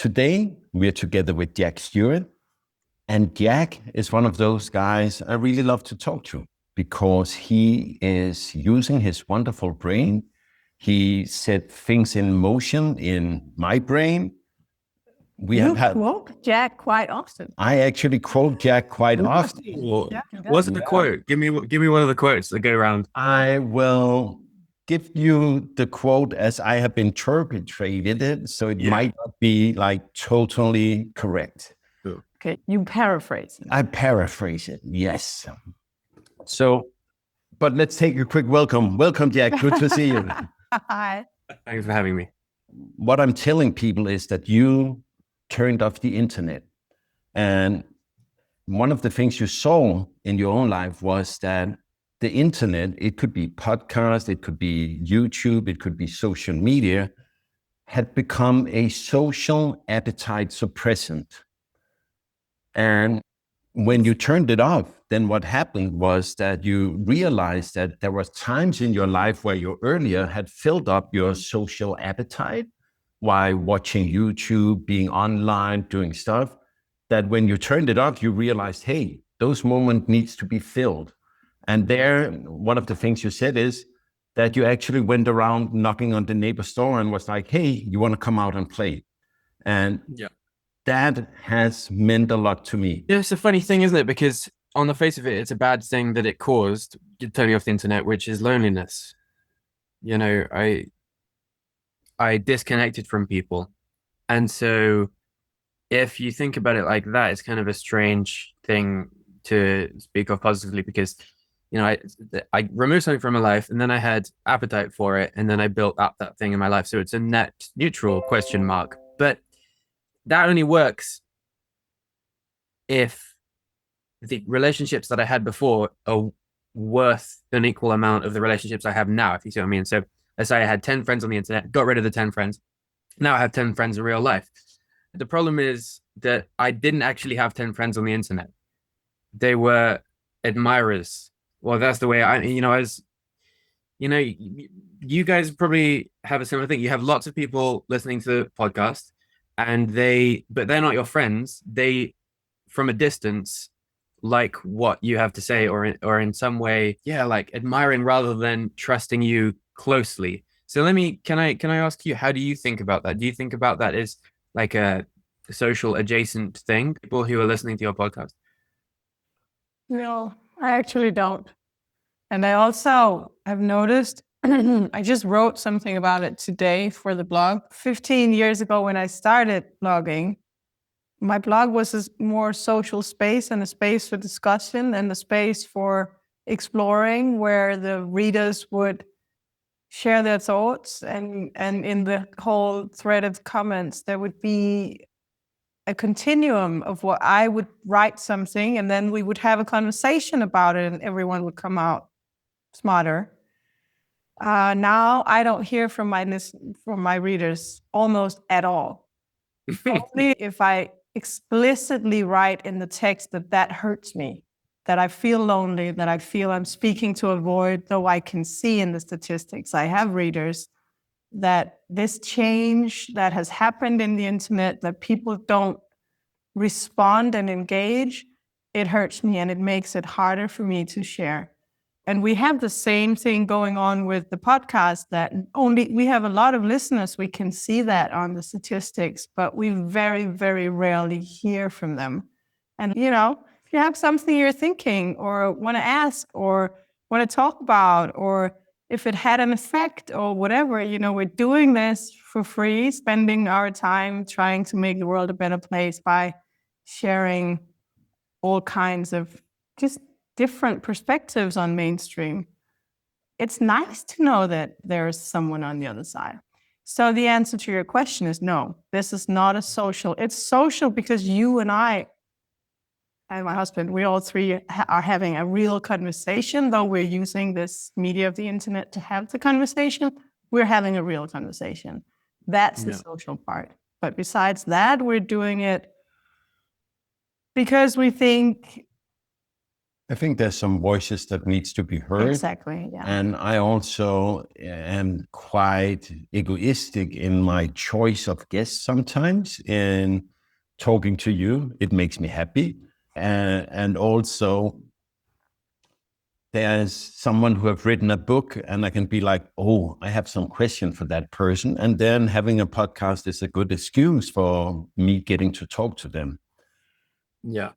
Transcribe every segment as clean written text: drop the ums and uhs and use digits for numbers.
Today, we're together with Jack Stewart. And Jack is one of those guys I really love to talk to because he is using his wonderful brain. He set things in motion in my brain. You quote Jack quite often. I actually quote Jack quite often. What's the quote? Give me one of the quotes that go around. I will give you the quote as I have interpreted it, so it might not be like totally correct. Okay, you paraphrase it. I paraphrase it, yes. So, but let's take a quick welcome. Welcome, Jack. Good to see you. Hi. Thanks for having me. What I'm telling people is that you turned off the internet. And one of the things you saw in your own life was that the internet, it could be podcast, it could be YouTube, it could be social media, had become a social appetite suppressant. And when you turned it off, then what happened was that you realized that there were times in your life where you earlier had filled up your social appetite while watching YouTube, being online, doing stuff, that when you turned it off, you realized, hey, those moments needs to be filled. And there, one of the things you said is that you actually went around knocking on the neighbor's door and was like, hey, you want to come out and play? And that has meant a lot to me. Yeah, it's a funny thing, isn't it? Because on the face of it, it's a bad thing that it caused, turning off the internet, which is loneliness. You know, I disconnected from people. And so if you think about it like that, it's kind of a strange thing to speak of positively because, you know, I removed something from my life and then I had appetite for it and then I built up that thing in my life. So it's a net neutral question mark. But that only works if the relationships that I had before are worth an equal amount of the relationships I have now, if you see what I mean. So let's say I had 10 friends on the internet, got rid of the 10 friends. Now I have 10 friends in real life. The problem is that I didn't actually have 10 friends on the internet. They were admirers. Well, that's the way you guys probably have a similar thing. You have lots of people listening to the podcast but they're not your friends. They, from a distance, like what you have to say or in some way, like admiring rather than trusting you closely. So can I ask you, how do you think about that? Do you think about that as like a social adjacent thing, people who are listening to your podcast? No, I actually don't. And I also have noticed, I just wrote something about it today for the blog. 15 years ago when I started blogging, my blog was a more social space and a space for discussion and a space for exploring where the readers would share their thoughts. And in the whole thread of comments, there would be a continuum of what I would write something and then we would have a conversation about it and everyone would come out smarter. Now I don't hear from my readers almost at all. Only if I explicitly write in the text that hurts me, that I feel lonely, that I feel I'm speaking to a void, though I can see in the statistics I have readers that this change that has happened in the internet, that people don't respond and engage, it hurts me and it makes it harder for me to share. And we have the same thing going on with the podcast that we have a lot of listeners. We can see that on the statistics, but we very, very rarely hear from them. And, you know, if you have something you're thinking or want to ask or want to talk about, or if it had an effect or whatever, you know, we're doing this for free, spending our time trying to make the world a better place by sharing all kinds of just different perspectives on mainstream. It's nice to know that there is someone on the other side. So the answer to your question is no, this is not a social. It's social because you and I and my husband, we all three are having a real conversation, though we're using this media of the internet to have the conversation. We're having a real conversation. That's the social part. But besides that, we're doing it because we think I think there's some voices that needs to be heard. Exactly. Yeah. And I also am quite egoistic in my choice of guests sometimes. In talking to you, it makes me happy. And also, there's someone who have written a book and I can be like, oh, I have some question for that person. And then having a podcast is a good excuse for me getting to talk to them. Yeah.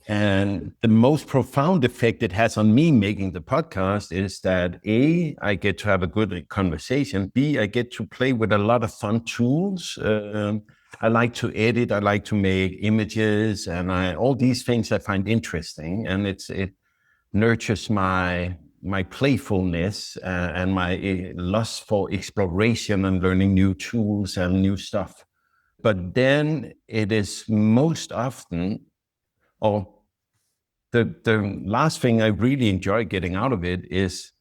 And the most profound effect it has on me making the podcast is that A, I get to have a good conversation. B, I get to play with a lot of fun tools. I like to edit. I like to make images, and all these things I find interesting. And it nurtures my playfulness and my lust for exploration and learning new tools and new stuff. But then it is most often, or the last thing I really enjoy getting out of it is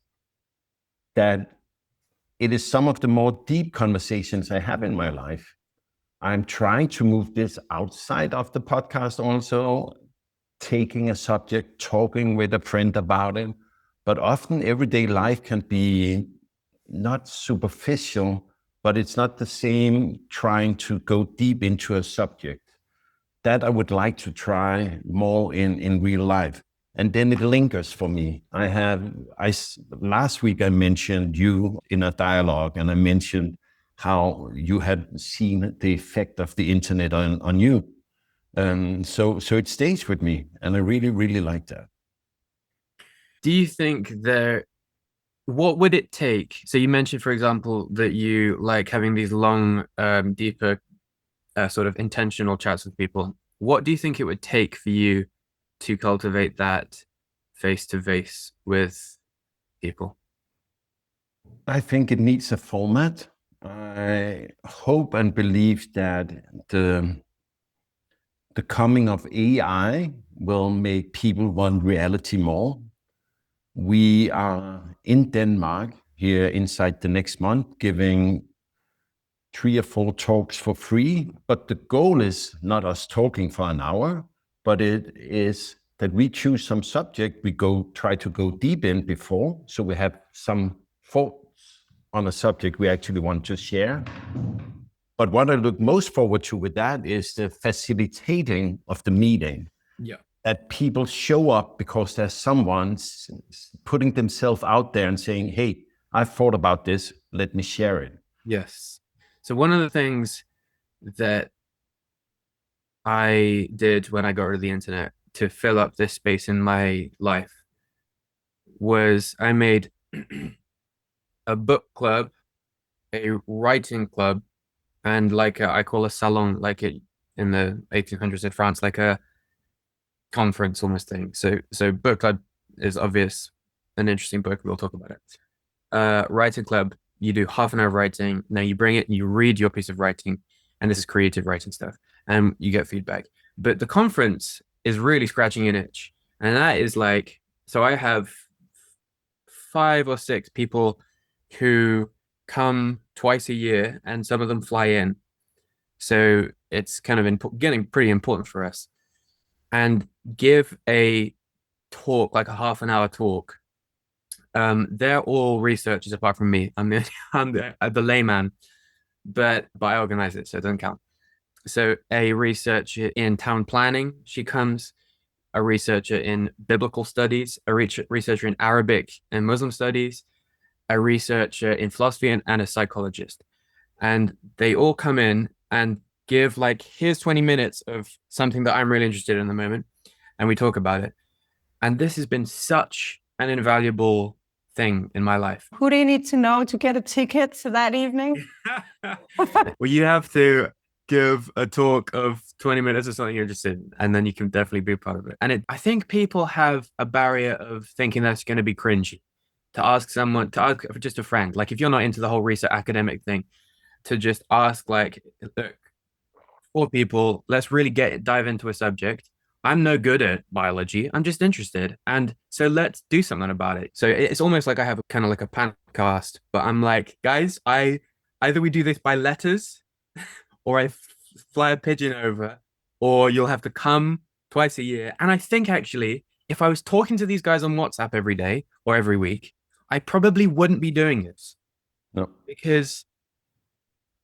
that it is some of the more deep conversations I have in my life. I'm trying to move this outside of the podcast also, taking a subject, talking with a friend about it. But often everyday life can be not superficial, but it's not the same trying to go deep into a subject. That I would like to try more in real life. And then it lingers for me. Last week I mentioned you in a dialogue, and I mentioned how you had seen the effect of the internet on you. So it stays with me, and I really, really like that. Do you think what would it take? So you mentioned, for example, that you like having these long, deeper, sort of intentional chats with people. What do you think it would take for you to cultivate that face to face with people? I think it needs a format. I hope and believe that the coming of AI will make people want reality more. We are in Denmark here inside the next month giving 3 or 4 talks for free, but the goal is not us talking for an hour, but it is that we choose some subject we try to go deep in before, so we have some thoughts on a subject we actually want to share. But what I look most forward to with that is the facilitating of the meeting. Yeah. That people show up because there's someone putting themselves out there and saying, hey, I've thought about this, let me share it. Yes. So one of the things that I did when I got rid of the internet to fill up this space in my life was I made a book club, a writing club, and like I call a salon, like it in the 1800s in France, like a conference almost thing. So book club is obvious, an interesting book. We'll talk about it. Writing club, you do half an hour of writing. Now you bring it and you read your piece of writing, and this is creative writing stuff, and you get feedback. But the conference is really scratching an itch, and that is like, so I have 5 or 6 people who come twice a year, and some of them fly in. So it's kind of getting pretty important for us. And give a talk, like a half an hour talk. They're all researchers apart from me. I'm the layman, but I organize it, so it doesn't count. So a researcher in town planning, she comes, a researcher in biblical studies, a researcher in Arabic and Muslim studies, a researcher in philosophy, and a psychologist. And they all come in and give like, here's 20 minutes of something that I'm really interested in the moment. And we talk about it. And this has been such an invaluable thing in my life. Who do you need to know to get a ticket to that evening? Well, you have to give a talk of 20 minutes or something you're interested in, and then you can definitely be a part of it. And I think people have a barrier of thinking that's going to be cringy to ask just a friend, like if you're not into the whole research academic thing, to just ask like, look, 4 people, let's really dive into a subject. I'm no good at biology. I'm just interested. And so let's do something about it. So it's almost like I have kind of like a podcast, but I'm like, guys, either we do this by letters or I fly a pigeon over, or you'll have to come twice a year. And I think actually if I was talking to these guys on WhatsApp every day or every week, I probably wouldn't be doing this. No. Because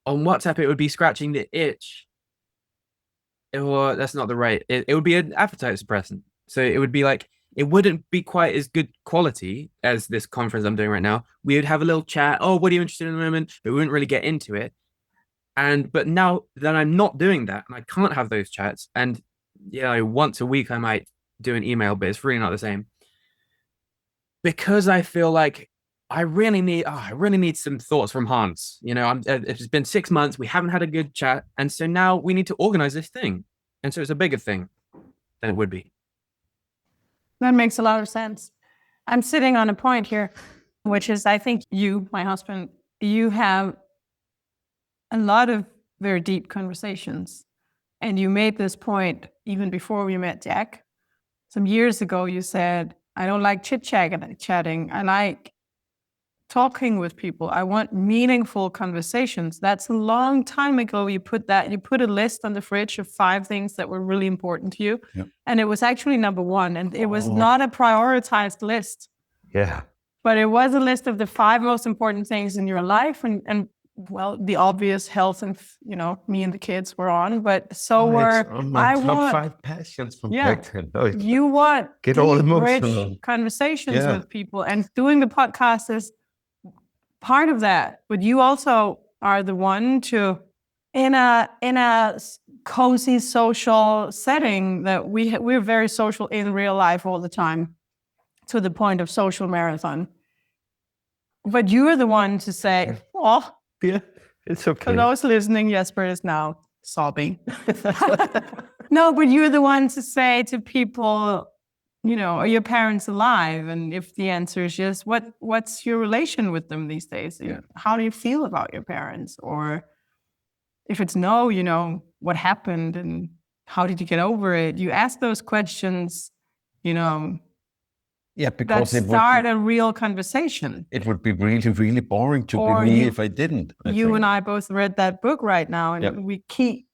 on WhatsApp, it would be scratching the itch. Or that's not the right. It would be an appetite suppressant. So it would be like, it wouldn't be quite as good quality as this conference I'm doing right now. We would have a little chat. Oh, what are you interested in the moment? But we wouldn't really get into it. But now that I'm not doing that and I can't have those chats, and once a week I might do an email, but it's really not the same. Because I feel like I really need some thoughts from Hans. It's been 6 months, we haven't had a good chat, and so now we need to organize this thing, and so it's a bigger thing than it would be. That makes a lot of sense. I'm sitting on a point here, which is, I think you, my husband, you have a lot of very deep conversations, and you made this point even before we met Jack. Some years ago, you said, I don't like chit-chatting. I like talking with people. I want meaningful conversations. That's a long time ago. You put a list on the fridge of 5 things that were really important to you. Yep. And it was actually number 1. And it was not a prioritized list. Yeah. But it was a list of the 5 most important things in your life. And well, the obvious health and, me and the kids were on, but so were, on my top 5 passions from back then. You want get all rich emotional conversations with people, and doing the podcast is part of that. But you also are the one to, in a cozy social setting that we're very social in real life all the time, to the point of social marathon. But you're the one to say, oh, yeah, it's okay. For those listening, Jesper is now sobbing. No, but you're the one to say to people, are your parents alive? And if the answer is yes, what's your relation with them these days? Yeah. How do you feel about your parents? Or if it's no, what happened and how did you get over it? You ask those questions, Yeah, because that start a real conversation. It would be really, really boring to be me if I didn't. And I both read that book right now, and we keep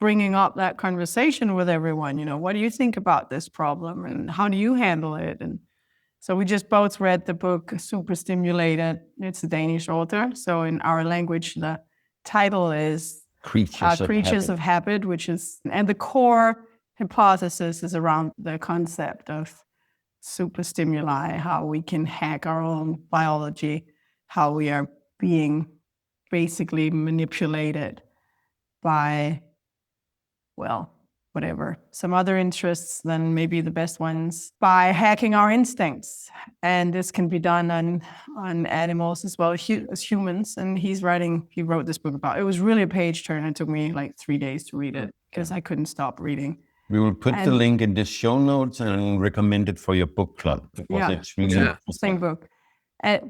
bringing up that conversation with everyone. What do you think about this problem, and how do you handle it? And so we just both read the book Super Stimulated. It's a Danish author. So in our language, the title is Creatures of Habit, and the core hypothesis is around the concept of super stimuli, how we can hack our own biology, how we are being basically manipulated by, some other interests than maybe the best ones, by hacking our instincts. And this can be done on animals as well as humans. And he wrote this book about it. It was really a page turner. It took me like 3 days to read it because I couldn't stop reading. We will put the link in the show notes and recommend it for your book club, because it's really an interesting book.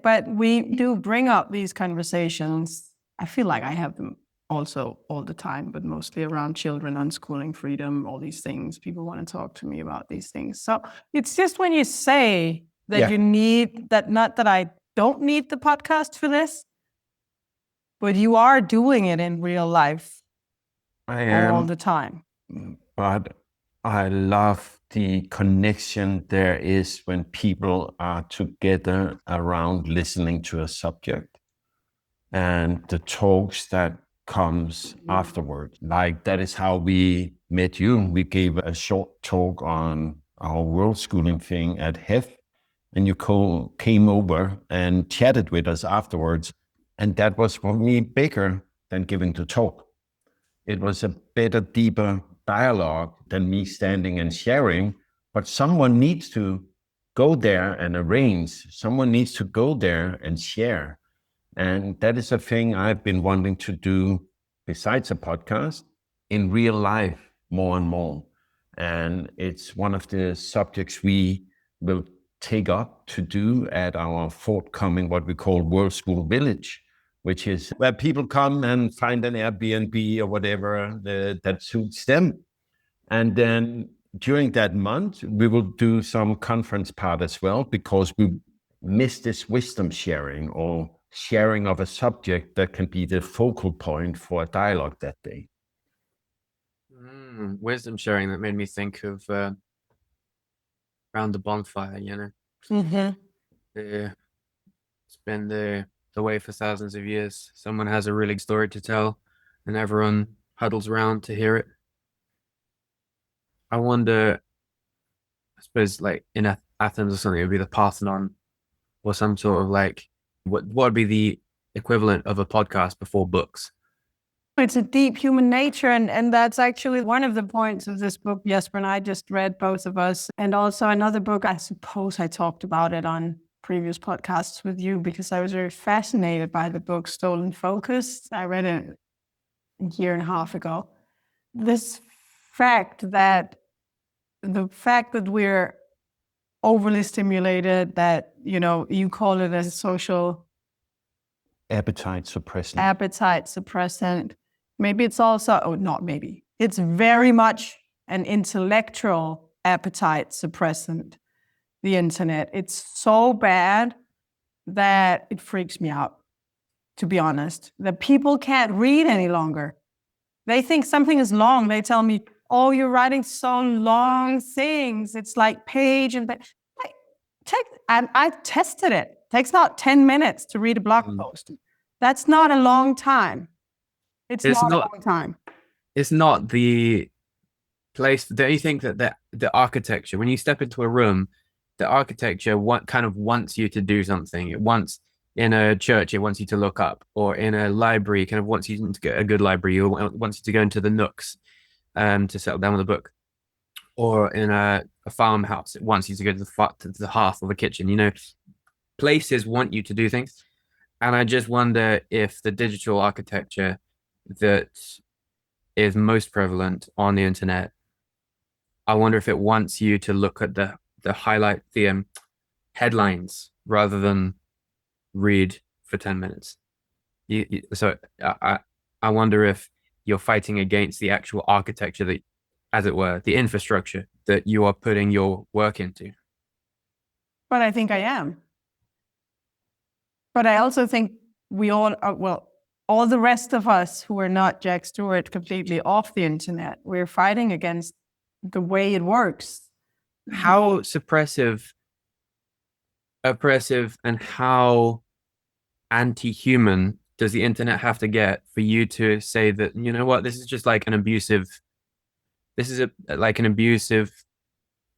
But we do bring up these conversations. I feel like I have them also all the time, but mostly around children, unschooling, freedom, all these things. People want to talk to me about these things. So it's just when you say that you need that, not that I don't need the podcast for this, but you are doing it in real life all the time. But I love the connection there is when people are together around listening to a subject, and the talks that comes afterward. Like, that is how we met you. We gave a short talk on our world schooling thing at Hygge, and you came over and chatted with us afterwards. And that was for me bigger than giving the talk. It was a better, deeper dialogue than me standing and sharing, but someone needs to go there and arrange. Someone needs to go there and share. And that is a thing I've been wanting to do, besides a podcast, in real life more and more. And it's one of the subjects we will take up to do at our forthcoming, what we call World School Village, which is where people come and find an Airbnb or whatever that suits them. And then during that month, we will do some conference part as well, because we miss this wisdom sharing, or sharing of a subject that can be the focal point for a dialogue that day. Wisdom sharing, that made me think of around the bonfire, you know. Mm-hmm. It's been the way for thousands of years. Someone has a really good story to tell, and everyone huddles around to hear it. I wonder, I suppose, like in Athens or something, it would be the Parthenon or some sort of like, what would be the equivalent of a podcast before books? It's a deep human nature, and that's actually one of the points of this book Jesper and I just read, both of us, and also another book. I suppose I talked about it on previous podcasts with you because I was very fascinated by the book Stolen Focus. I read it a year and a half ago. This fact that we're overly stimulated, that, you know, you call it a social Appetite suppressant. appetite suppressant. Maybe it's also, oh, not maybe, it's very much an intellectual appetite suppressant, the internet. It's so bad that it freaks me out, to be honest, that people can't read any longer. They think something is long. They tell me, oh, you're writing so long things. It's like page and page. I tested it. It takes not 10 minutes to read a blog post. That's not a long time. It's not a long time. It's not the place. Don't you think that the architecture, when you step into a room, the architecture kind of wants you to do something. It wants, in a church, it wants you to look up, or in a library, it kind of wants you to get a good library, or wants you to go into the nooks to settle down with a book. Or in a farmhouse, it wants you to go to the hearth or the kitchen. You know, places want you to do things. And I just wonder if the digital architecture that is most prevalent on the internet, I wonder if it wants you to look at the highlight, the headlines, rather than read for 10 minutes. So I wonder if you're fighting against the actual architecture, that, as it were, the infrastructure that you are putting your work into. But I think I am. But I also think we all are, well, all the rest of us who are not Jack Stewart completely off the internet, we're fighting against the way it works. How oppressive, and how anti-human does the internet have to get for you to say that, you know what, this is just like an abusive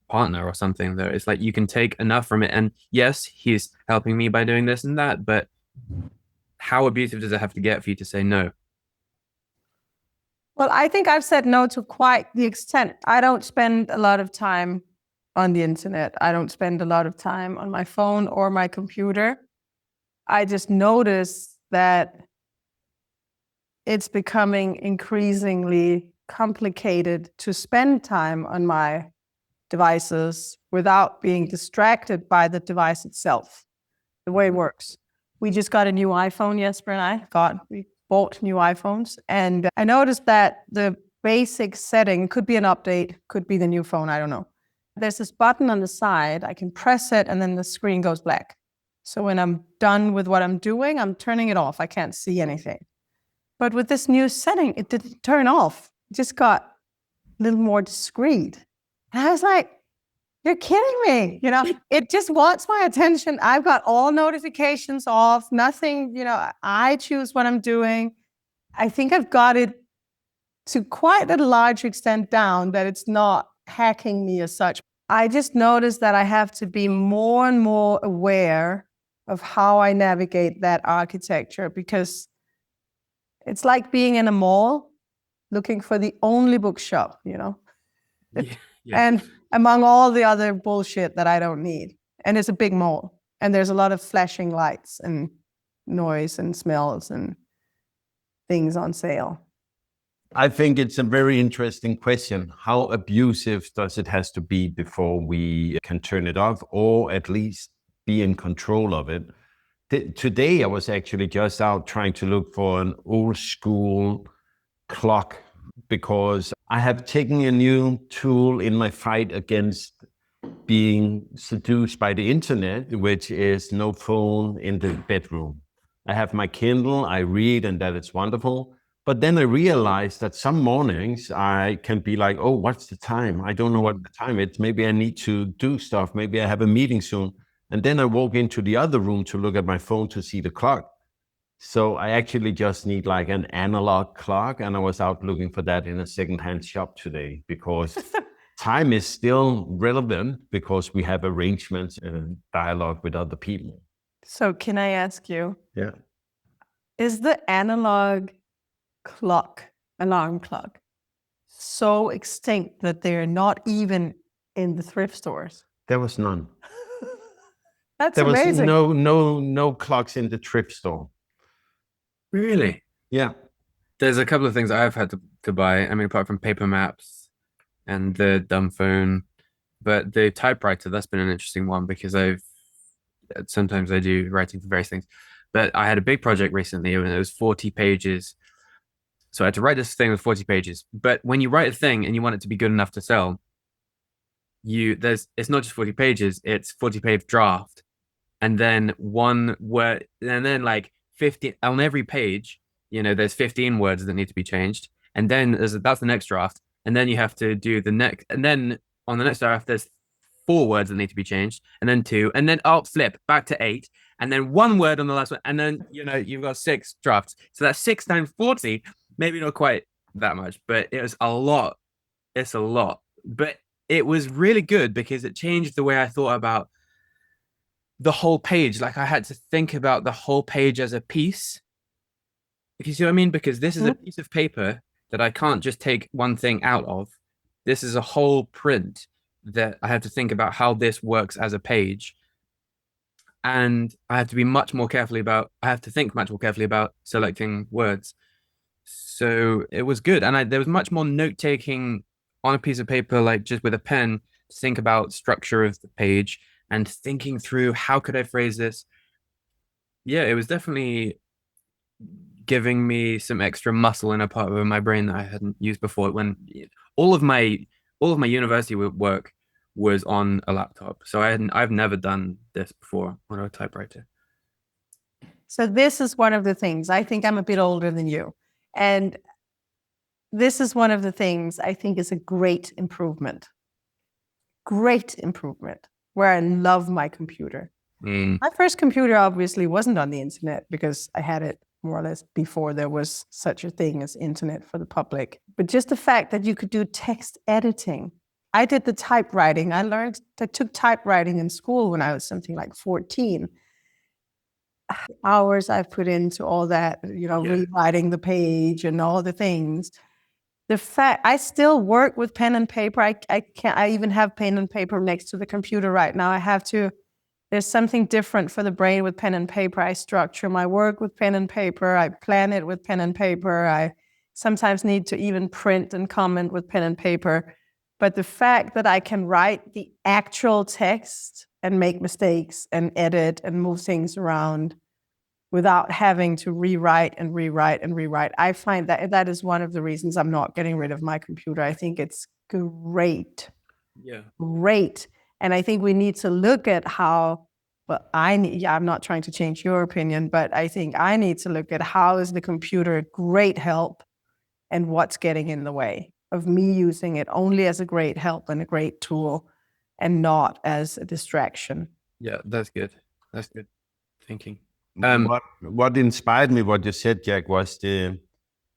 partner or something, though? It's like you can take enough from it, and yes, he's helping me by doing this and that, but how abusive does it have to get for you to say no? Well, I think I've said no to quite the extent. I don't spend a lot of time on the internet. I don't spend a lot of time on my phone or my computer. I just notice that it's becoming increasingly complicated to spend time on my devices without being distracted by the device itself, the way it works. We just got a new iPhone, Jesper and we bought new iPhones, and I noticed that the basic setting, could be an update, could be the new phone, I don't know. There's this button on the side, I can press it and then the screen goes black. So when I'm done with what I'm doing, I'm turning it off, I can't see anything. But with this new setting, it didn't turn off, it just got a little more discreet. And I was like, you're kidding me. You know, it just wants my attention. I've got all notifications off, nothing, you know, I choose what I'm doing. I think I've got it to quite a large extent down that it's not hacking me as such. I just noticed that I have to be more and more aware of how I navigate that architecture, because it's like being in a mall looking for the only bookshop, you know? Yeah. And among all the other bullshit that I don't need. And it's a big mall. And there's a lot of flashing lights and noise and smells and things on sale. I think it's a very interesting question. How abusive does it has to be before we can turn it off, or at least be in control of it? Today, I was actually just out trying to look for an old school clock, because I have taken a new tool in my fight against being seduced by the internet, which is no phone in the bedroom. I have my Kindle, I read, and that is wonderful. But then I realized that some mornings I can be like, oh, what's the time? I don't know what the time is. Maybe I need to do stuff. Maybe I have a meeting soon. And then I walk into the other room to look at my phone to see the clock. So I actually just need like an analog clock. And I was out looking for that in a secondhand shop today because time is still relevant because we have arrangements and dialogue with other people. So can I ask you, Yeah. is the analog clock, alarm clock, so extinct that they're not even in the thrift stores? There was none. That's There was amazing. no clocks in the thrift store. Really? Yeah. There's a couple of things I've had to buy. I mean, apart from paper maps and the dumb phone, but the typewriter, that's been an interesting one because sometimes I do writing for various things. But I had a big project recently and it was 40 pages. So I had to write this thing with 40 pages. But when you write a thing and you want it to be good enough to sell, it's not just 40 pages, it's 40-page draft. And then one word, and then like 50 on every page, there's 15 words that need to be changed. And then that's the next draft. And then you have to do the next, and then on the next draft, there's 4 words that need to be changed, and then 2, and then flip back to 8, and then 1 word on the last one. And then, you've got 6 drafts. So that's 6 times 40, maybe not quite that much, but it was a lot. It's a lot. But it was really good because it changed the way I thought about the whole page. Like I had to think about the whole page as a piece, if you see what I mean, because this is a piece of paper that I can't just take one thing out of. This is a whole print that I have to think about how this works as a page. And I have to think much more carefully about selecting words. So it was good. And there was much more note taking on a piece of paper, like just with a pen, to think about structure of the page and thinking through how could I phrase this. Yeah, it was definitely giving me some extra muscle in a part of my brain that I hadn't used before. When all of my university work was on a laptop, so I've never done this before on a typewriter. So this is one of the things. I think I'm a bit older than you, and this is one of the things I think is a great improvement. Great improvement. Where I love my computer. My first computer obviously wasn't on the internet because I had it more or less before there was such a thing as internet for the public. But just the fact that you could do text editing. I did the typewriting. I took typewriting in school when I was something like 14. Hours I've put into all that, rewriting the page and all the things. The fact I still work with pen and paper. I even have pen and paper next to the computer right now. There's something different for the brain with pen and paper. I structure my work with pen and paper. I plan it with pen and paper. I sometimes need to even print and comment with pen and paper. But the fact that I can write the actual text and make mistakes and edit and move things around without having to rewrite, I find that is one of the reasons I'm not getting rid of my computer. I think it's great. Yeah. Great. And I think we need to look at how, I'm not trying to change your opinion, but I think I need to look at how is the computer a great help and what's getting in the way of me using it only as a great help and a great tool and not as a distraction. Yeah, that's good. That's good thinking. What inspired me, what you said, Jack, was the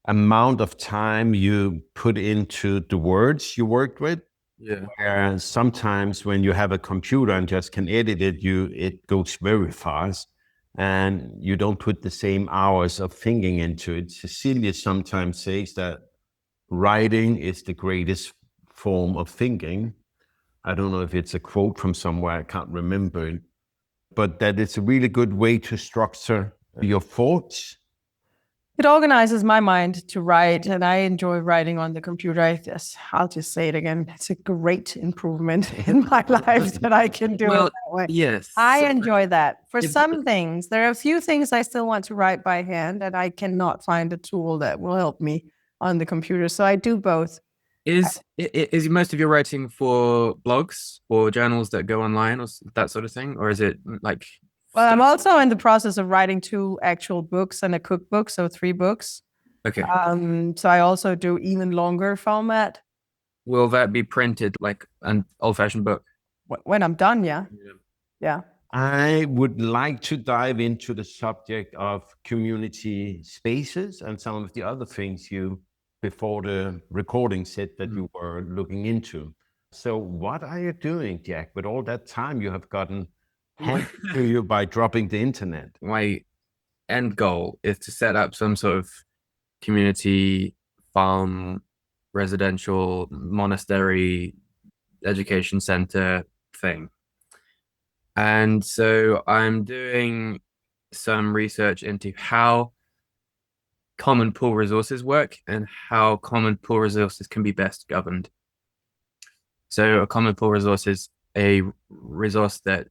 amount of time you put into the words you worked with. Yeah. Where sometimes when you have a computer and just can edit it, it goes very fast and you don't put the same hours of thinking into it. Cecilia sometimes says that writing is the greatest form of thinking. I don't know if it's a quote from somewhere, I can't remember it, but that it's a really good way to structure your thoughts. It organizes my mind to write, and I enjoy writing on the computer. I'll just say it again. It's a great improvement in my life that I can do it that way. Yes. I enjoy that. For some things, there are a few things I still want to write by hand, and I cannot find a tool that will help me on the computer. So I do both. Is most of your writing for blogs or journals that go online or that sort of thing? Or is it like... Well, I'm also in the process of writing 2 actual books and a cookbook, so 3 books. Okay. So I also do even longer format. Will that be printed like an old-fashioned book? When I'm done, yeah. Yeah. I would like to dive into the subject of community spaces and some of the other things you, before the recording, said that you were looking into. So what are you doing, Jack, with all that time you have gotten handed to you by dropping the internet? My end goal is to set up some sort of community farm, residential, monastery, education center thing. And so I'm doing some research into how common pool resources work and how common pool resources can be best governed. So a common pool resource is a resource that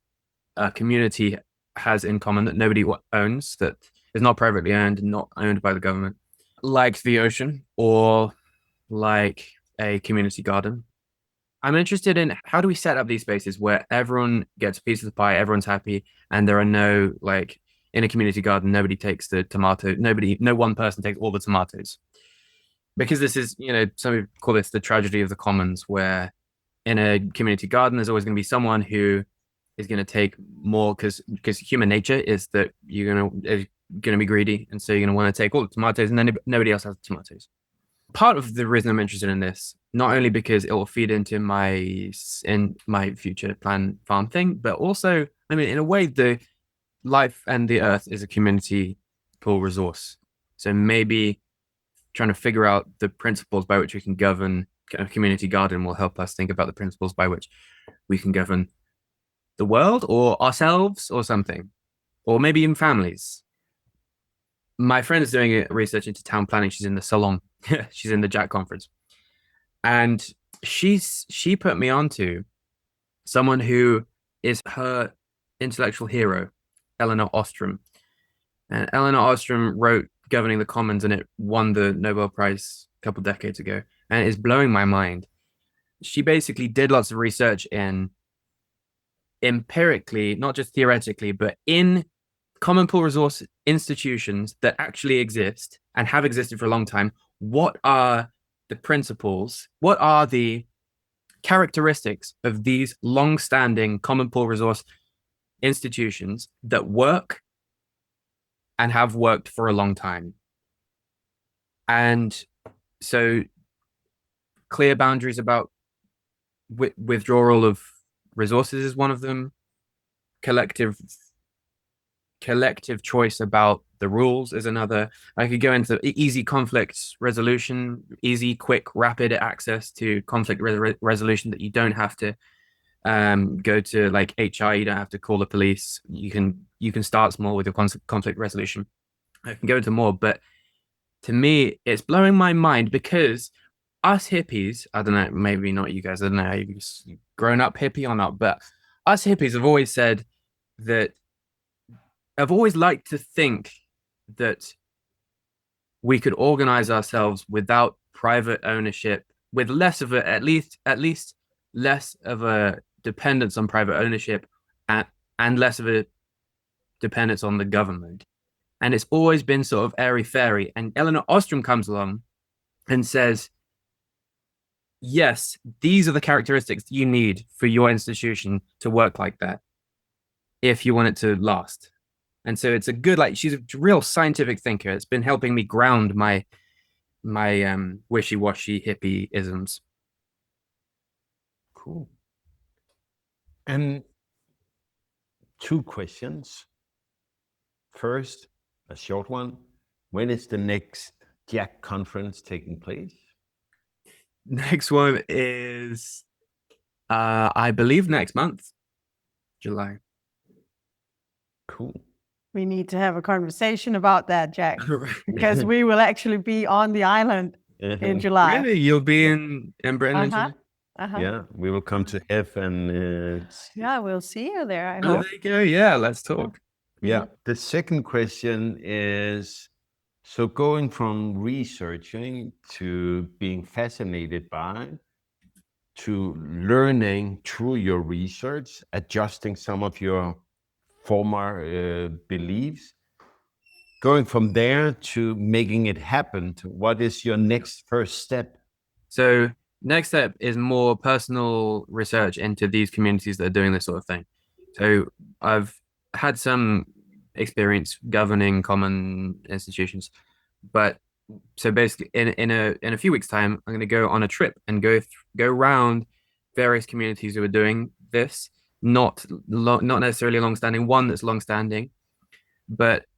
a community has in common that nobody owns, that is not privately owned, not owned by the government, like the ocean or like a community garden. I'm interested in how do we set up these spaces where everyone gets a piece of the pie, everyone's happy, and there are no, like, in a community garden, nobody takes the tomato, no one person takes all the tomatoes. Because this is, some people call this the tragedy of the commons, where in a community garden, there's always going to be someone who is going to take more because human nature is that you're going to be greedy, and so you're going to want to take all the tomatoes, and then nobody else has the tomatoes. Part of the reason I'm interested in this, not only because it will feed into my future plan farm thing, but also, I mean, in a way, the life and the earth is a community pool resource. So maybe trying to figure out the principles by which we can govern a community garden will help us think about the principles by which we can govern the world or ourselves or something, or maybe even families. My friend is doing research into town planning. She's in the salon. She's in the Jack conference. And she put me onto someone who is her intellectual hero, Eleanor Ostrom. And Eleanor Ostrom wrote Governing the Commons, and it won the Nobel Prize a couple decades ago. And it is blowing my mind. She basically did lots of research in empirically, not just theoretically, but in common pool resource institutions that actually exist and have existed for a long time. What are the principles? What are the characteristics of these long-standing common pool resource institutions that work and have worked for a long time? And so clear boundaries about withdrawal of resources is one of them. Collective choice about the rules is another. I could go into easy conflict resolution, easy, quick, rapid access to conflict resolution that you don't have to go to like HR. You don't have to call the police. You can start small with your conflict resolution. I can go into more, but to me, it's blowing my mind because us hippies, I don't know, maybe not you guys, I don't know, have you grown up hippie or not, but us hippies have always said that, I've always liked to think that we could organize ourselves without private ownership, with less of a, at least less of a dependence on private ownership and less of a dependence on the government. And it's always been sort of airy-fairy. And Eleanor Ostrom comes along and says, yes, these are the characteristics you need for your institution to work like that if you want it to last. And so it's a good, like, she's a real scientific thinker. It's been helping me ground my wishy-washy hippie isms. Cool. And two questions. First, a short one. When is the next Jack conference taking place? Next one is, I believe, next month, July. Cool. We need to have a conversation about that, Jack, because we will actually be on the island in July. Really? You'll be in Britain in July? Yeah, we will come to F and yeah, we'll see you there. I Oh, hope. there you go. Yeah, let's talk. Yeah. The second question is, so going from researching to being fascinated by, to learning through your research, adjusting some of your former beliefs, Going from there to making it happen, what is your next first step? So next step is more personal research into these communities that are doing this sort of thing. So I've had some experience governing common institutions, but so basically in a few weeks' time, I'm going to go on a trip and go around various communities who are doing this, not necessarily long-standing, one that's long-standing,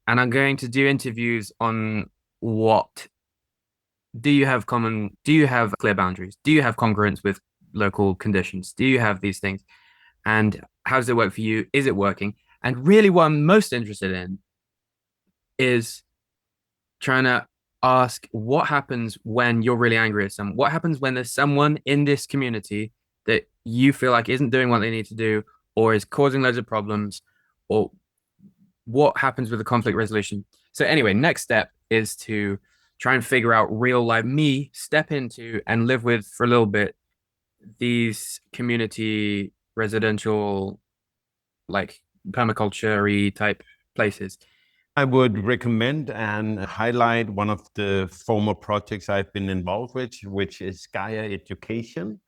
and I'm going to do interviews on what do you have clear boundaries? Do you have congruence with local conditions? Do you have these things? And how does it work for you? Is it working? And really what I'm most interested in is trying to ask what happens when you're really angry at someone? What happens when there's someone in this community that you feel like isn't doing what they need to do or is causing loads of problems? Or what happens with the conflict resolution? So anyway, next step is to try and figure out real life me, step into and live with for a little bit these community residential, like permaculture-y type places. I would recommend and highlight one of the former projects I've been involved with, which is Gaia Education,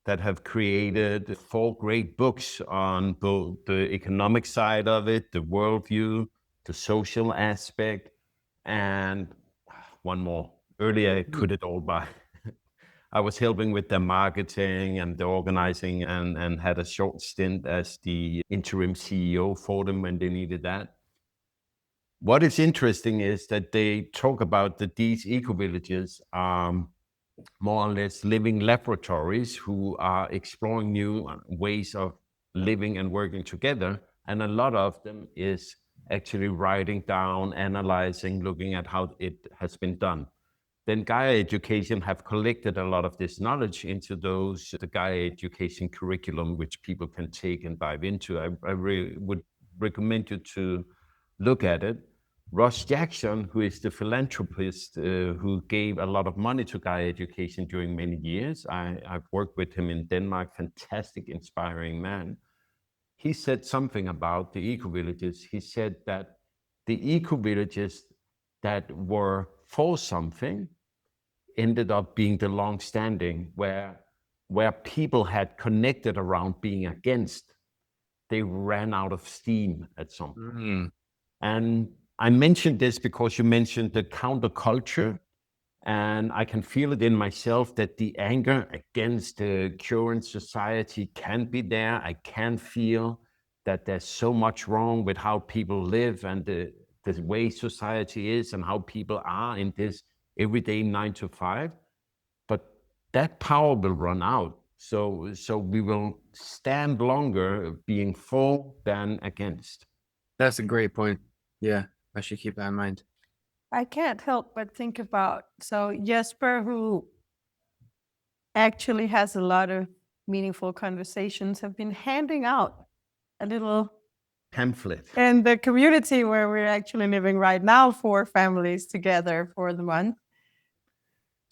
that have created 4 great books on both the economic side of it, the worldview, the social aspect, and one more. Earlier, I put it all by. I was helping with the marketing and the organizing and had a short stint as the interim CEO for them when they needed that. What is interesting is that they talk about that these eco-villages are more or less living laboratories who are exploring new ways of living and working together. And a lot of them is actually writing down, analyzing, looking at how it has been done. Then Gaia Education have collected a lot of this knowledge into the Gaia Education curriculum, which people can take and dive into. I really would recommend you to look at it. Ross Jackson, who is the philanthropist who gave a lot of money to Gaia Education during many years. I've worked with him in Denmark, fantastic, inspiring man. He said something about the eco-villages. He said that the eco-villages that were for something ended up being the long-standing, where people had connected around being against. They ran out of steam at some point. Mm. And I mentioned this because you mentioned the counterculture, and I can feel it in myself that the anger against the current society can be there. I can feel that there's so much wrong with how people live and the way society is and how people are in this everyday 9 to 5. But that power will run out. So we will stand longer being for than against. That's a great point. Yeah, I should keep that in mind. I can't help but think about, so Jesper, who actually has a lot of meaningful conversations, have been handing out a little Pamphlet. in the community where we're actually living right now, 4 families together for the month.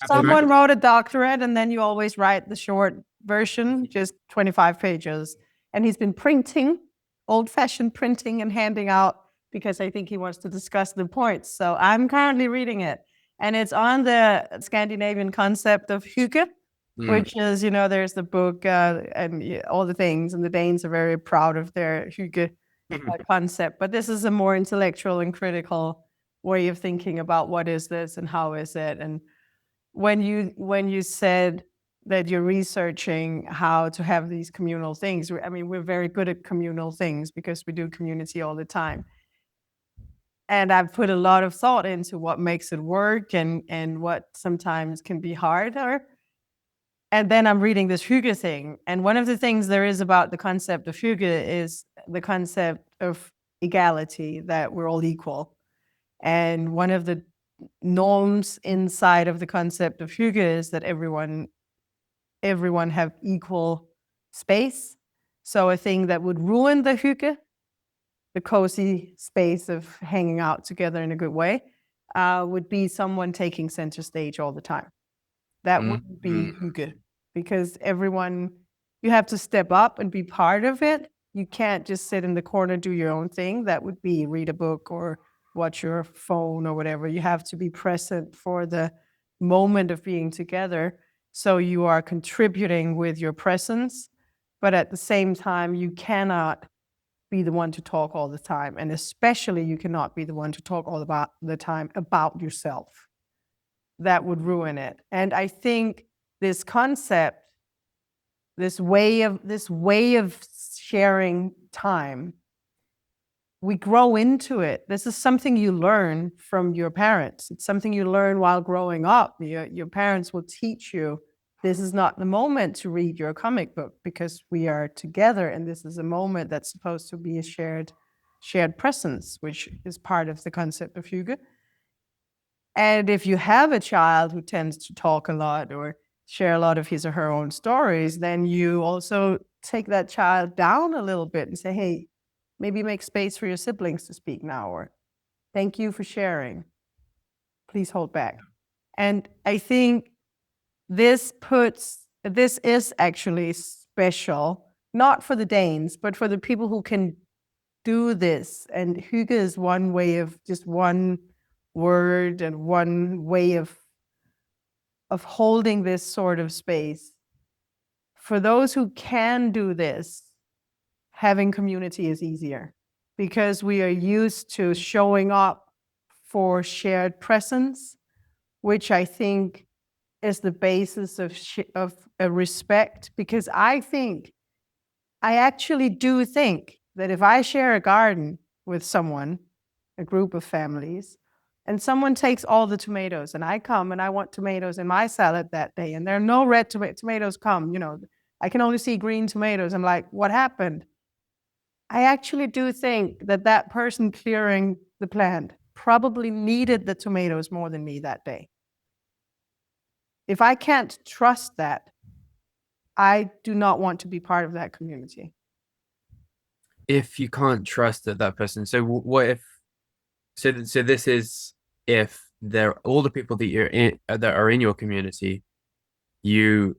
Someone wrote a doctorate, and then you always write the short version, just 25 pages. And he's been printing, old-fashioned printing, and handing out because I think he wants to discuss the points. So I'm currently reading it. And it's on the Scandinavian concept of hygge, which is, there's the book and all the things. And the Danes are very proud of their hygge concept. But this is a more intellectual and critical way of thinking about what is this and how is it. And when you said that you're researching how to have these communal things, we're very good at communal things because we do community all the time. And I've put a lot of thought into what makes it work and what sometimes can be harder. And then I'm reading this hygge thing. And one of the things there is about the concept of hygge is the concept of equality, that we're all equal. And one of the norms inside of the concept of hygge is that everyone have equal space. So a thing that would ruin the hygge, the cozy space of hanging out together in a good way, would be someone taking center stage all the time. That wouldn't be hygge, because you have to step up and be part of it. You can't just sit in the corner, do your own thing. That would be read a book or watch your phone or whatever. You have to be present for the moment of being together. So you are contributing with your presence, but at the same time, you cannot be the one to talk all the time. And especially you cannot be the one to talk all about the time about yourself. That would ruin it. And I think this concept, this way of sharing time, we grow into it. This is something you learn from your parents. It's something you learn while growing up. Your parents will teach you, this is not the moment to read your comic book because we are together, and this is a moment that's supposed to be a shared presence, which is part of the concept of Hygge. And if you have a child who tends to talk a lot or share a lot of his or her own stories, then you also take that child down a little bit and say, hey, maybe make space for your siblings to speak now, or thank you for sharing. Please hold back. And I think this is actually special, not for the Danes, but for the people who can do this. And Hygge is one way of just one word and one way of holding this sort of space. For those who can do this, having community is easier because we are used to showing up for shared presence, which I think is the basis of a respect. Because I actually do think that if I share a garden with someone, a group of families, and someone takes all the tomatoes and I come and I want tomatoes in my salad that day and there are no red tomatoes come, I can only see green tomatoes. I'm like, what happened? I actually do think that person clearing the plant probably needed the tomatoes more than me that day. If I can't trust that, I do not want to be part of that community. If you can't trust that person, so what if? So this is if they're all the people that you're in that are in your community, you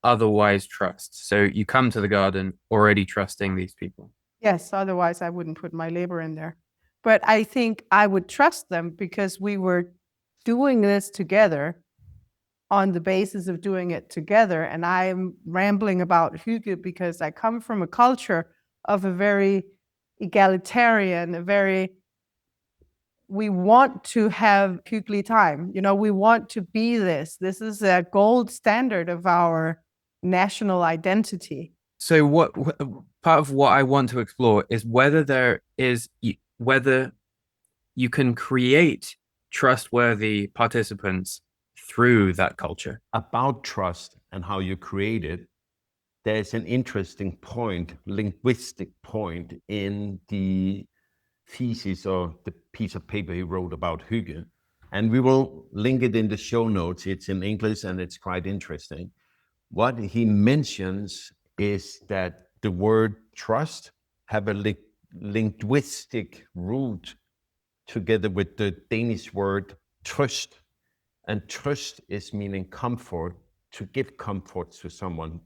otherwise trust. So you come to the garden already trusting these people. Yes, otherwise I wouldn't put my labor in there. But I think I would trust them because we were doing this together on the basis of doing it together. And I'm rambling about Hygge because I come from a culture of a very egalitarian, we want to have Hygge time. We want to be this. This is a gold standard of our national identity. So what part of what I want to explore is whether you can create trustworthy participants through that culture. About trust and how you create it, there's an interesting point, linguistic point in the thesis or the piece of paper he wrote about Hygge. And we will link it in the show notes. It's in English and it's quite interesting. What he mentions is that the word trust have a linguistic root together with the Danish word trøst. And trøst is meaning comfort, to give comfort to someone.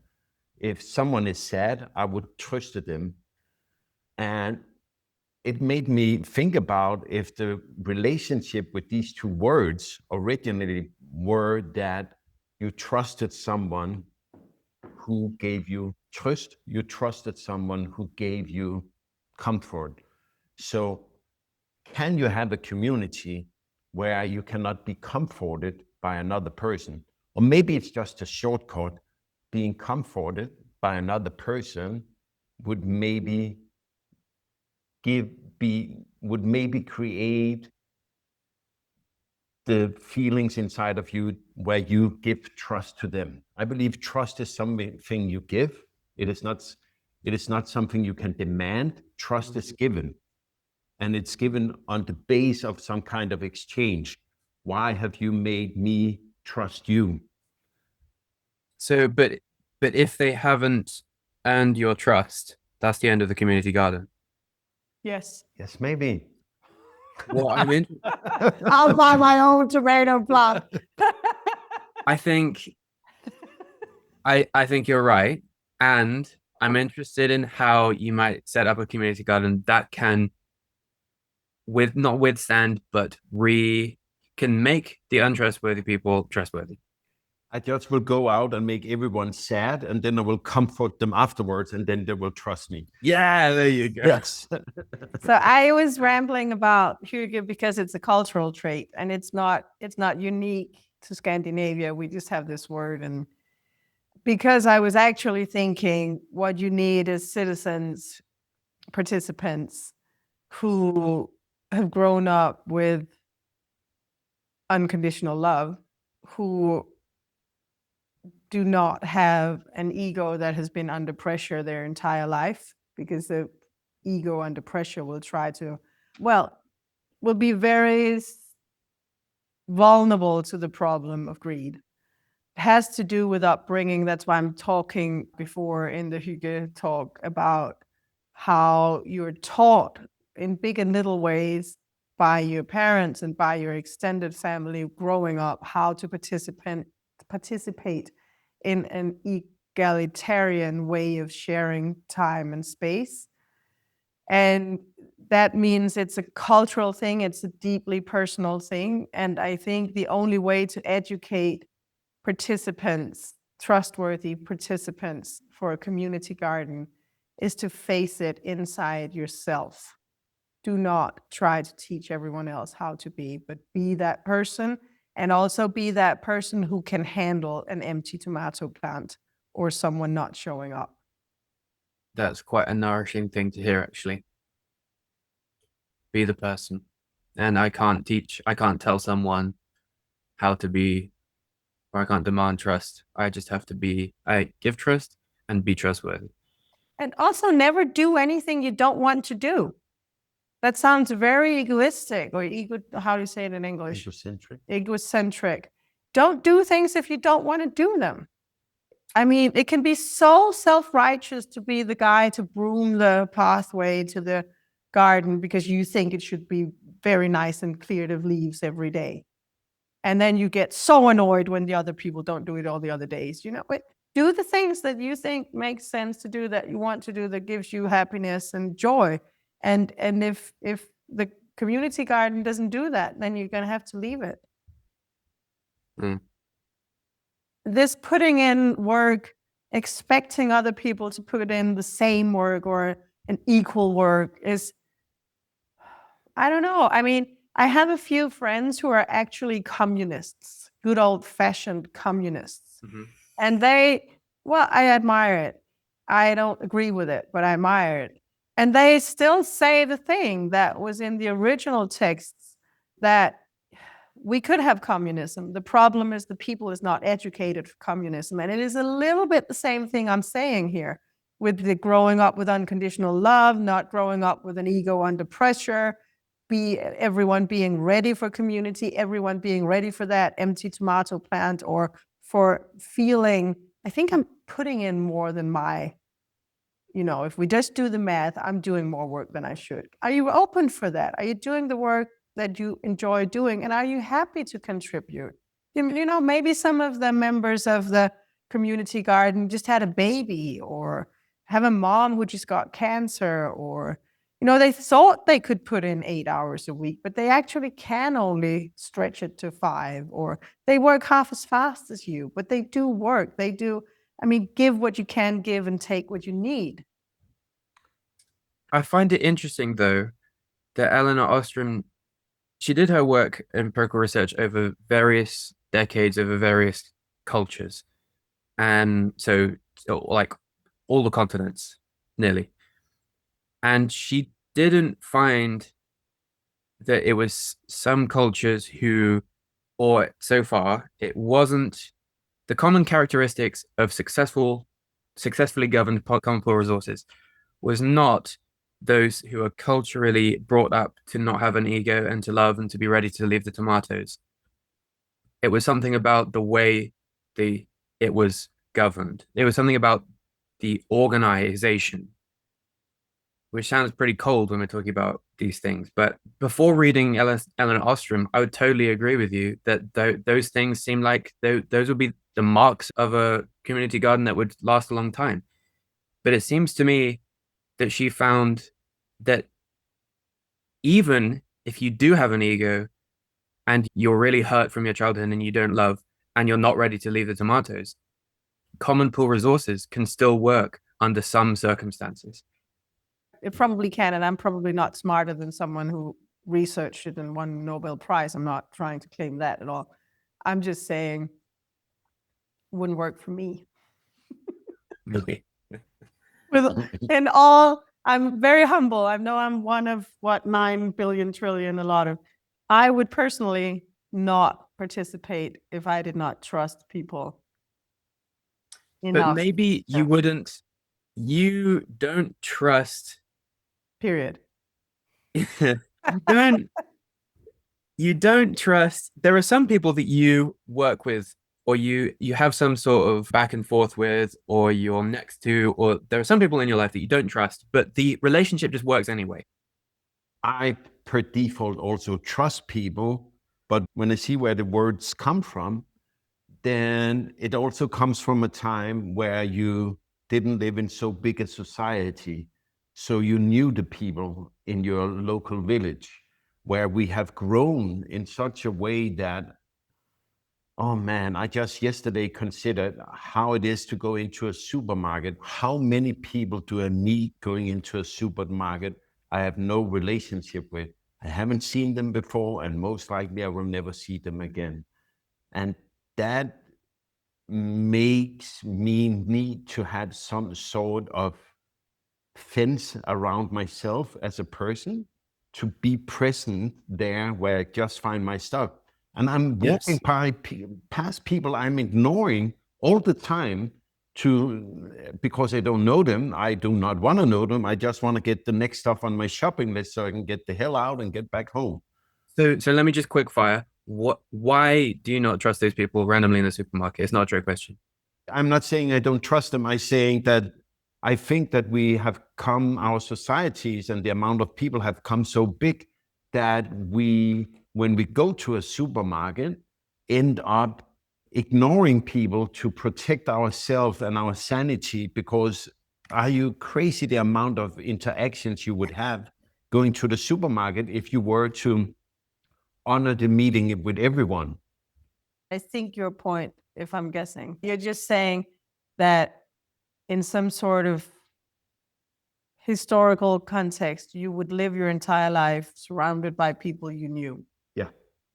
If someone is sad, I would trust them. And it made me think about if the relationship with these two words originally were that you trusted someone who gave you trust, you trusted someone who gave you comfort. So can you have a community where you cannot be comforted by another person? Or maybe it's just a shortcut. Being comforted by another person would maybe create the feelings inside of you where you give trust to them. I believe trust is something you give. It is not something you can demand. Trust is given. And it's given on the base of some kind of exchange. Why have you made me trust you? So, but if they haven't earned your trust, that's the end of the community garden. Yes. Yes, maybe. Well, I mean, I'll buy my own tomato plant. I think you're right. And I'm interested in how you might set up a community garden that can not withstand, but can make the untrustworthy people trustworthy. I just will go out and make everyone sad, and then I will comfort them afterwards, and then they will trust me. Yeah, there you go. Yes. So I was rambling about Hygge because it's a cultural trait, and it's not unique to Scandinavia. We just have this word, and because I was actually thinking what you need is citizens, participants who have grown up with unconditional love, who do not have an ego that has been under pressure their entire life, because the ego under pressure will try to, will be very vulnerable to the problem of greed. It has to do with upbringing. That's why I'm talking before in the Hygge talk about how you're taught in big and little ways by your parents and by your extended family growing up how to participate in an egalitarian way of sharing time and space. And that means it's a cultural thing, it's a deeply personal thing. And I think the only way to educate participants, trustworthy participants for a community garden, is to face it inside yourself. Do not try to teach everyone else how to be, but be that person, and also be that person who can handle an empty tomato plant or someone not showing up. That's quite a nourishing thing to hear, actually. Be the person. And I can't tell someone how to be, or I can't demand trust. I just have to I give trust and be trustworthy. And also never do anything you don't want to do. That sounds very egoistic, or how do you say it in English? Egocentric. Don't do things if you don't want to do them. I mean, it can be so self-righteous to be the guy to broom the pathway to the garden because you think it should be very nice and cleared of leaves every day. And then you get so annoyed when the other people don't do it all the other days. But do the things that you think makes sense to do, that you want to do, that gives you happiness and joy. And if the community garden doesn't do that, then you're going to have to leave it. Mm. This putting in work, expecting other people to put in the same work or an equal work is, I don't know. I mean, I have a few friends who are actually communists, good old-fashioned communists. Mm-hmm. And I admire it. I don't agree with it, but I admire it. And they still say the thing that was in the original texts, that we could have communism. The problem is the people is not educated for communism. And it is a little bit the same thing I'm saying here, with the growing up with unconditional love, not growing up with an ego under pressure, everyone being ready for community, everyone being ready for that empty tomato plant, or for feeling, I think I'm putting in more than if we just do the math, I'm doing more work than I should. Are you open for that? Are you doing the work that you enjoy doing? And are you happy to contribute? Maybe some of the members of the community garden just had a baby, or have a mom who just got cancer, or, they thought they could put in 8 hours a week, but they actually can only stretch it to 5, or they work half as fast as you, but they do work. They do. Give what you can give and take what you need. I find it interesting, though, that Eleanor Ostrom, she did her work in empirical research over various decades, over various cultures. And so like all the continents, nearly. And she didn't find that it was some cultures who, or so far, it wasn't the common characteristics of successfully governed common pool resources was not those who are culturally brought up to not have an ego and to love and to be ready to leave the tomatoes. It was something about the way it was governed. It was something about the organization, which sounds pretty cold when we're talking about these things. But before reading Eleanor Ostrom, I would totally agree with you that those things seem like those would be the marks of a community garden that would last a long time. But it seems to me that she found that even if you do have an ego and you're really hurt from your childhood and you don't love, and you're not ready to leave the tomatoes, common pool resources can still work under some circumstances. It probably can, and I'm probably not smarter than someone who researched it and won Nobel Prize. I'm not trying to claim that at all. I'm just saying it wouldn't work for me. Really? In all, I'm very humble. I know I'm one of 9 billion trillion, a lot of. I would personally not participate if I did not trust people enough. But maybe you wouldn't, you don't trust. Period. You don't trust. There are some people that you work with, or you have some sort of back and forth with, or you're next to, or there are some people in your life that you don't trust, but the relationship just works anyway. I, per default, also trust people, but when I see where the words come from, then it also comes from a time where you didn't live in so big a society. So you knew the people in your local village, where we have grown in such a way that, oh man, I just yesterday considered how it is to go into a supermarket. How many people do I meet going into a supermarket I have no relationship with? I haven't seen them before, and most likely I will never see them again. And that makes me need to have some sort of fence around myself as a person to be present there where I just find my stuff. And I'm walking past people I'm ignoring all the time because I don't know them. I do not want to know them. I just want to get the next stuff on my shopping list so I can get the hell out and get back home. So let me just quick fire. Why do you not trust those people randomly in the supermarket? It's not a trick question. I'm not saying I don't trust them. I'm saying that I think that we have come, our societies and the amount of people have come so big that we, when we go to a supermarket, end up ignoring people to protect ourselves and our sanity. Because are you crazy the amount of interactions you would have going to the supermarket if you were to honor the meeting with everyone? I think your point, if I'm guessing, you're just saying that in some sort of historical context, you would live your entire life surrounded by people you knew. Yeah.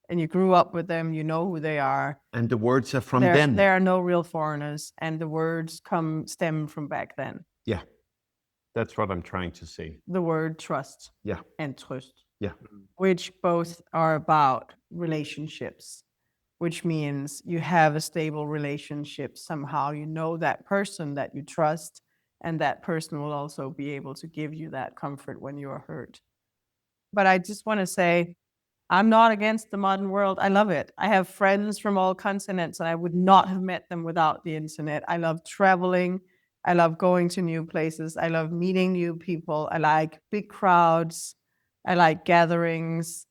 And you grew up with them, you know who they are. And the words are from There then. are no real foreigners, and the words stem from back then. Yeah. That's what I'm trying to say. The word trust. Yeah. And trust. Yeah. Which both are about relationships, which means you have a stable relationship somehow. You know that person that you trust, and that person will also be able to give you that comfort when you are hurt. But I just want to say, I'm not against the modern world. I love it. I have friends from all continents, and I would not have met them without the internet. I love traveling. I love going to new places. I love meeting new people. I like big crowds. I like gatherings.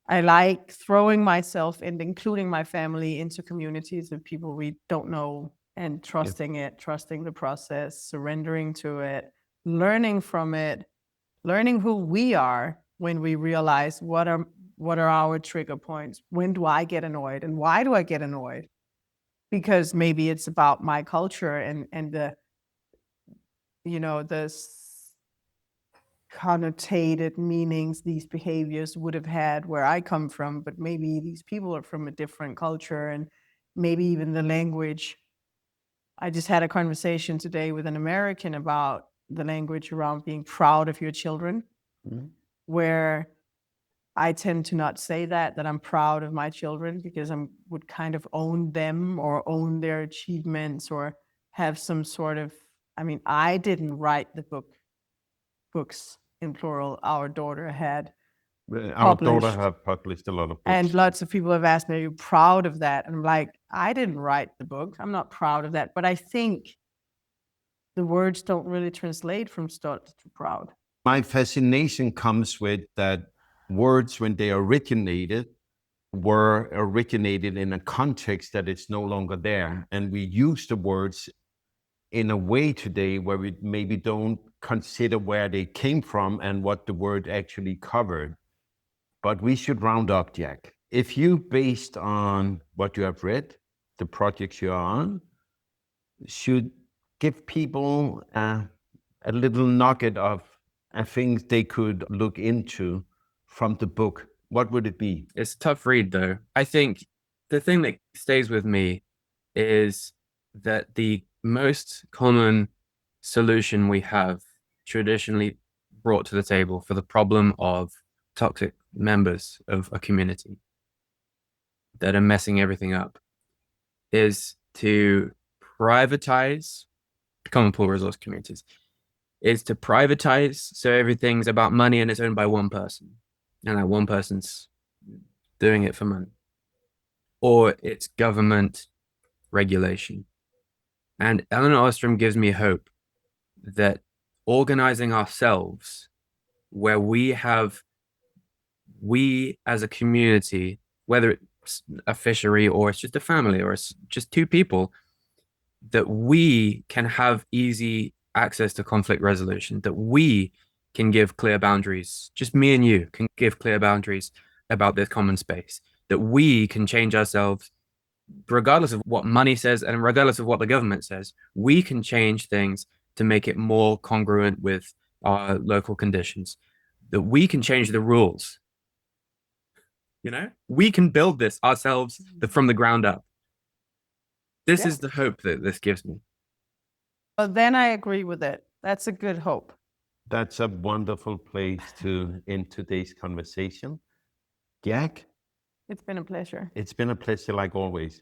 I like throwing myself and including my family into communities of people we don't know and trusting it, trusting the process, surrendering to it, learning from it, learning who we are when we realize what are our trigger points. When do I get annoyed and why do I get annoyed? Because maybe it's about my culture and the, this connotated meanings these behaviors would have had where I come from, but maybe these people are from a different culture and maybe even the language. I just had a conversation today with an American about the language around being proud of your children, where I tend to not say that I'm proud of my children because I would kind of own them or own their achievements or have some sort of, I didn't write the books in plural, our daughter had Our daughter have published a lot of books. And lots of people have asked me, are you proud of that? And I'm like, I didn't write the book. I'm not proud of that. But I think the words don't really translate from stolz to proud. My fascination comes with that words, when they originated, were originated in a context that is no longer there. And we use the words in a way today where we maybe don't consider where they came from and what the word actually covered. But we should round up, Jack. If you, based on what you have read, the projects you are on, should give people a little nugget of things they could look into from the book, what would it be? It's a tough read, though. I think the thing that stays with me is that the most common solution we have traditionally brought to the table for the problem of toxic members of a community that are messing everything up is to privatize common pool resource communities, is to privatize so everything's about money and it's owned by one person, and that one person's doing it for money, or it's government regulation. And Eleanor Ostrom gives me hope that organizing ourselves where we as a community, whether it's a fishery or it's just a family or it's just two people, that we can have easy access to conflict resolution, that we can give clear boundaries, just me and you can give clear boundaries about this common space, that we can change ourselves regardless of what money says and regardless of what the government says. We can change things to make it more congruent with our local conditions, that we can change the rules. You know, we can build this ourselves from the ground up. This is the hope that this gives me. Well, then I agree with it. That's a good hope. That's a wonderful place to end today's conversation. Jack? It's been a pleasure. It's been a pleasure like always.